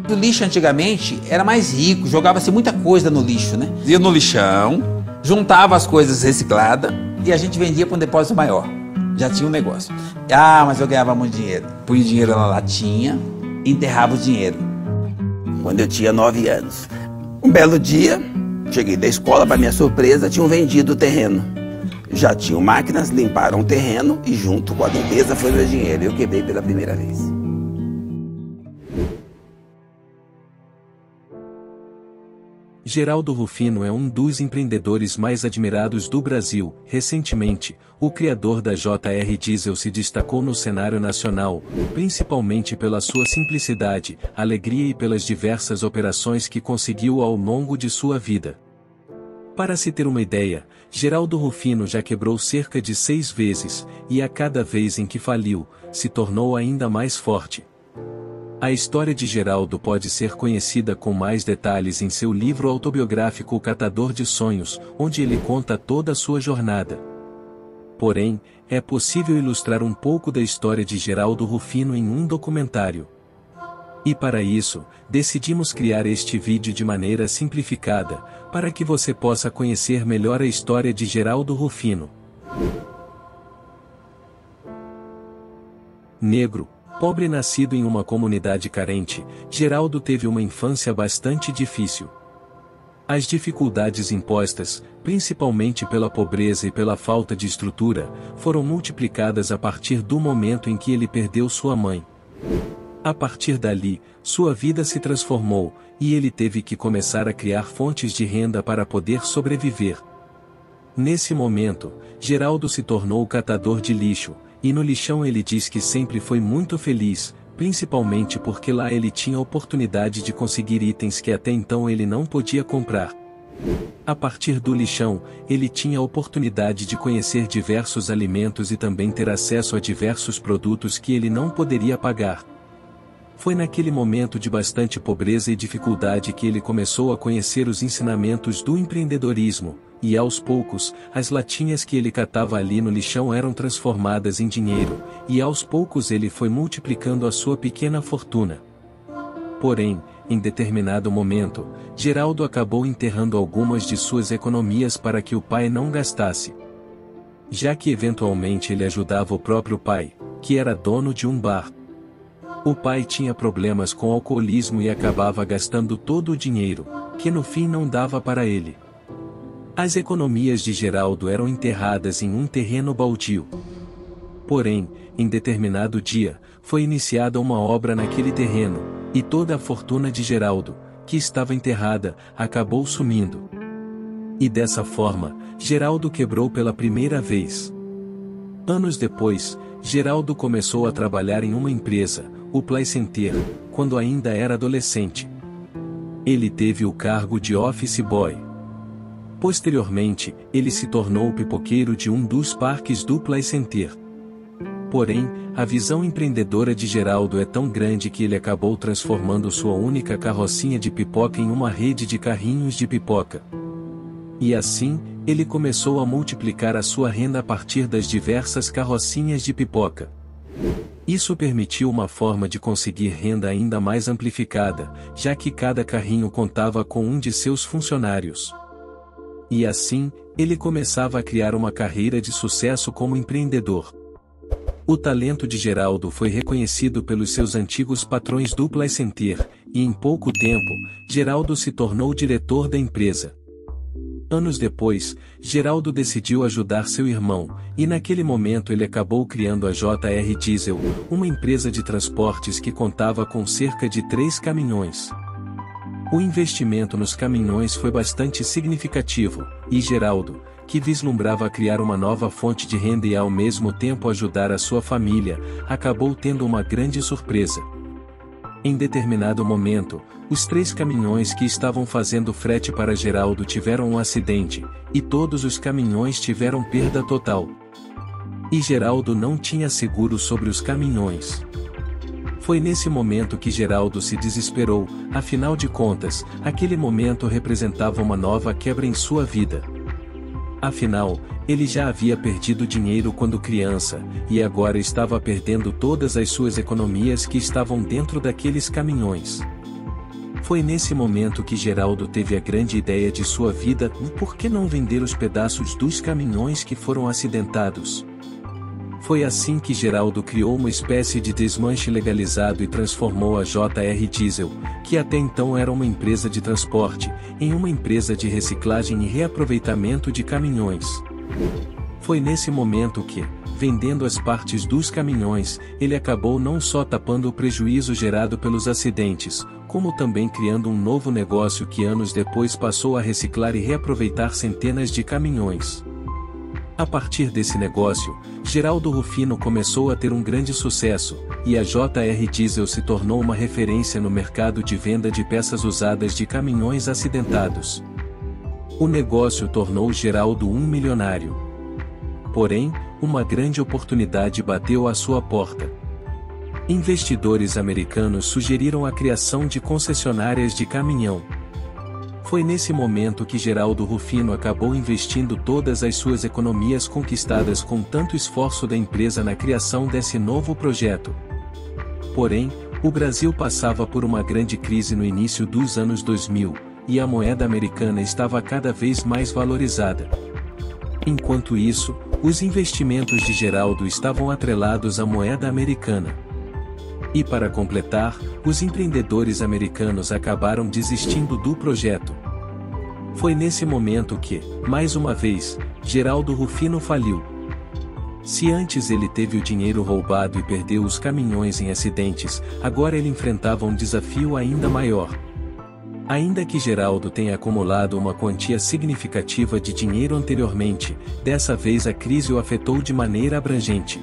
O lixo antigamente era mais rico, jogava-se muita coisa no lixo, né? Ia no lixão, juntava as coisas recicladas e a gente vendia para um depósito maior. Já tinha um negócio. Ah, mas eu ganhava muito dinheiro. Punha o dinheiro na latinha, enterrava o dinheiro. Quando eu tinha 9 anos. Um belo dia, cheguei da escola, para minha surpresa, tinham vendido o terreno. Já tinham máquinas, limparam o terreno e junto com a limpeza foi meu dinheiro. Eu quebrei pela primeira vez. Geraldo Rufino é um dos empreendedores mais admirados do Brasil. Recentemente, o criador da JR Diesel se destacou no cenário nacional, principalmente pela sua simplicidade, alegria e pelas diversas operações que conseguiu ao longo de sua vida. Para se ter uma ideia, Geraldo Rufino já quebrou cerca de 6 vezes, e a cada vez em que faliu, se tornou ainda mais forte. A história de Geraldo pode ser conhecida com mais detalhes em seu livro autobiográfico O Catador de Sonhos, onde ele conta toda a sua jornada. Porém, é possível ilustrar um pouco da história de Geraldo Rufino em um documentário. E para isso, decidimos criar este vídeo de maneira simplificada, para que você possa conhecer melhor a história de Geraldo Rufino. Negro, pobre nascido em uma comunidade carente, Geraldo teve uma infância bastante difícil. As dificuldades impostas, principalmente pela pobreza e pela falta de estrutura, foram multiplicadas a partir do momento em que ele perdeu sua mãe. A partir dali, sua vida se transformou, e ele teve que começar a criar fontes de renda para poder sobreviver. Nesse momento, Geraldo se tornou catador de lixo, e no lixão ele diz que sempre foi muito feliz, principalmente porque lá ele tinha a oportunidade de conseguir itens que até então ele não podia comprar. A partir do lixão, ele tinha a oportunidade de conhecer diversos alimentos e também ter acesso a diversos produtos que ele não poderia pagar. Foi naquele momento de bastante pobreza e dificuldade que ele começou a conhecer os ensinamentos do empreendedorismo, e aos poucos, as latinhas que ele catava ali no lixão eram transformadas em dinheiro, e aos poucos ele foi multiplicando a sua pequena fortuna. Porém, em determinado momento, Geraldo acabou enterrando algumas de suas economias para que o pai não gastasse. Já que eventualmente ele ajudava o próprio pai, que era dono de um bar. O pai tinha problemas com alcoolismo e acabava gastando todo o dinheiro, que no fim não dava para ele. As economias de Geraldo eram enterradas em um terreno baldio. Porém, em determinado dia, foi iniciada uma obra naquele terreno, e toda a fortuna de Geraldo, que estava enterrada, acabou sumindo. E dessa forma, Geraldo quebrou pela primeira vez. Anos depois, Geraldo começou a trabalhar em uma empresa, o Playcenter, quando ainda era adolescente. Ele teve o cargo de office boy. Posteriormente, ele se tornou o pipoqueiro de um dos parques do Playcenter. Porém, a visão empreendedora de Geraldo é tão grande que ele acabou transformando sua única carrocinha de pipoca em uma rede de carrinhos de pipoca. E assim, ele começou a multiplicar a sua renda a partir das diversas carrocinhas de pipoca. Isso permitiu uma forma de conseguir renda ainda mais amplificada, já que cada carrinho contava com um de seus funcionários. E assim, ele começava a criar uma carreira de sucesso como empreendedor. O talento de Geraldo foi reconhecido pelos seus antigos patrões do Playcenter, e em pouco tempo, Geraldo se tornou diretor da empresa. Anos depois, Geraldo decidiu ajudar seu irmão, e naquele momento ele acabou criando a JR Diesel, uma empresa de transportes que contava com cerca de 3 caminhões. O investimento nos caminhões foi bastante significativo, e Geraldo, que vislumbrava criar uma nova fonte de renda e ao mesmo tempo ajudar a sua família, acabou tendo uma grande surpresa. Em determinado momento, os 3 caminhões que estavam fazendo frete para Geraldo tiveram um acidente, e todos os caminhões tiveram perda total. E Geraldo não tinha seguro sobre os caminhões. Foi nesse momento que Geraldo se desesperou, afinal de contas, aquele momento representava uma nova quebra em sua vida. Afinal, ele já havia perdido dinheiro quando criança, e agora estava perdendo todas as suas economias que estavam dentro daqueles caminhões. Foi nesse momento que Geraldo teve a grande ideia de sua vida: por que não vender os pedaços dos caminhões que foram acidentados? Foi assim que Geraldo criou uma espécie de desmanche legalizado e transformou a JR Diesel, que até então era uma empresa de transporte, em uma empresa de reciclagem e reaproveitamento de caminhões. Foi nesse momento que, vendendo as partes dos caminhões, ele acabou não só tapando o prejuízo gerado pelos acidentes, como também criando um novo negócio que anos depois passou a reciclar e reaproveitar centenas de caminhões. A partir desse negócio, Geraldo Rufino começou a ter um grande sucesso, e a JR Diesel se tornou uma referência no mercado de venda de peças usadas de caminhões acidentados. O negócio tornou Geraldo um milionário. Porém, uma grande oportunidade bateu à sua porta. Investidores americanos sugeriram a criação de concessionárias de caminhão. Foi nesse momento que Geraldo Rufino acabou investindo todas as suas economias conquistadas com tanto esforço da empresa na criação desse novo projeto. Porém, o Brasil passava por uma grande crise no início dos anos 2000, e a moeda americana estava cada vez mais valorizada. Enquanto isso, os investimentos de Geraldo estavam atrelados à moeda americana. E para completar, os empreendedores americanos acabaram desistindo do projeto. Foi nesse momento que, mais uma vez, Geraldo Rufino faliu. Se antes ele teve o dinheiro roubado e perdeu os caminhões em acidentes, agora ele enfrentava um desafio ainda maior. Ainda que Geraldo tenha acumulado uma quantia significativa de dinheiro anteriormente, dessa vez a crise o afetou de maneira abrangente.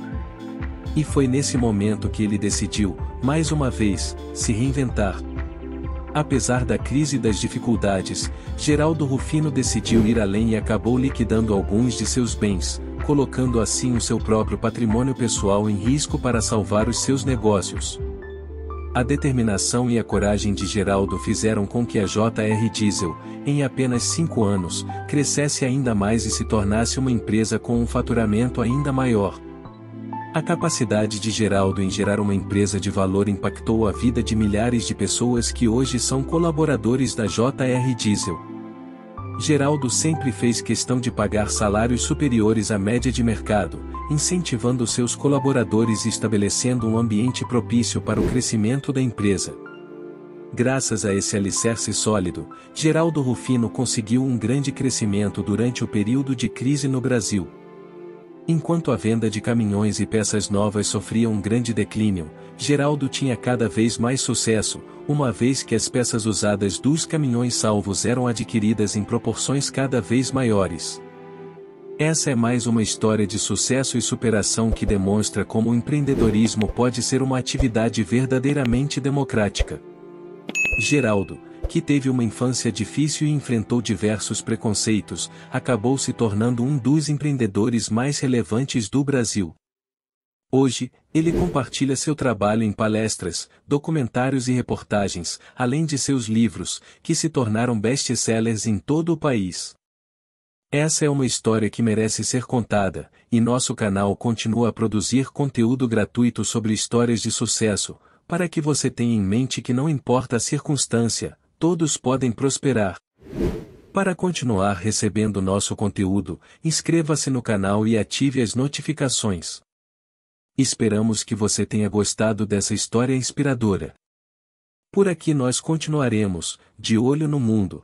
E foi nesse momento que ele decidiu, mais uma vez, se reinventar. Apesar da crise e das dificuldades, Geraldo Rufino decidiu ir além e acabou liquidando alguns de seus bens, colocando assim o seu próprio patrimônio pessoal em risco para salvar os seus negócios. A determinação e a coragem de Geraldo fizeram com que a JR Diesel, em apenas 5 anos, crescesse ainda mais e se tornasse uma empresa com um faturamento ainda maior. A capacidade de Geraldo em gerar uma empresa de valor impactou a vida de milhares de pessoas que hoje são colaboradores da JR Diesel. Geraldo sempre fez questão de pagar salários superiores à média de mercado, incentivando seus colaboradores e estabelecendo um ambiente propício para o crescimento da empresa. Graças a esse alicerce sólido, Geraldo Rufino conseguiu um grande crescimento durante o período de crise no Brasil. Enquanto a venda de caminhões e peças novas sofria um grande declínio, Geraldo tinha cada vez mais sucesso, uma vez que as peças usadas dos caminhões salvos eram adquiridas em proporções cada vez maiores. Essa é mais uma história de sucesso e superação que demonstra como o empreendedorismo pode ser uma atividade verdadeiramente democrática. Geraldo, que teve uma infância difícil e enfrentou diversos preconceitos, acabou se tornando um dos empreendedores mais relevantes do Brasil. Hoje, ele compartilha seu trabalho em palestras, documentários e reportagens, além de seus livros, que se tornaram best-sellers em todo o país. Essa é uma história que merece ser contada, e nosso canal continua a produzir conteúdo gratuito sobre histórias de sucesso, para que você tenha em mente que não importa a circunstância, todos podem prosperar. Para continuar recebendo nosso conteúdo, inscreva-se no canal e ative as notificações. Esperamos que você tenha gostado dessa história inspiradora. Por aqui nós continuaremos, de olho no mundo.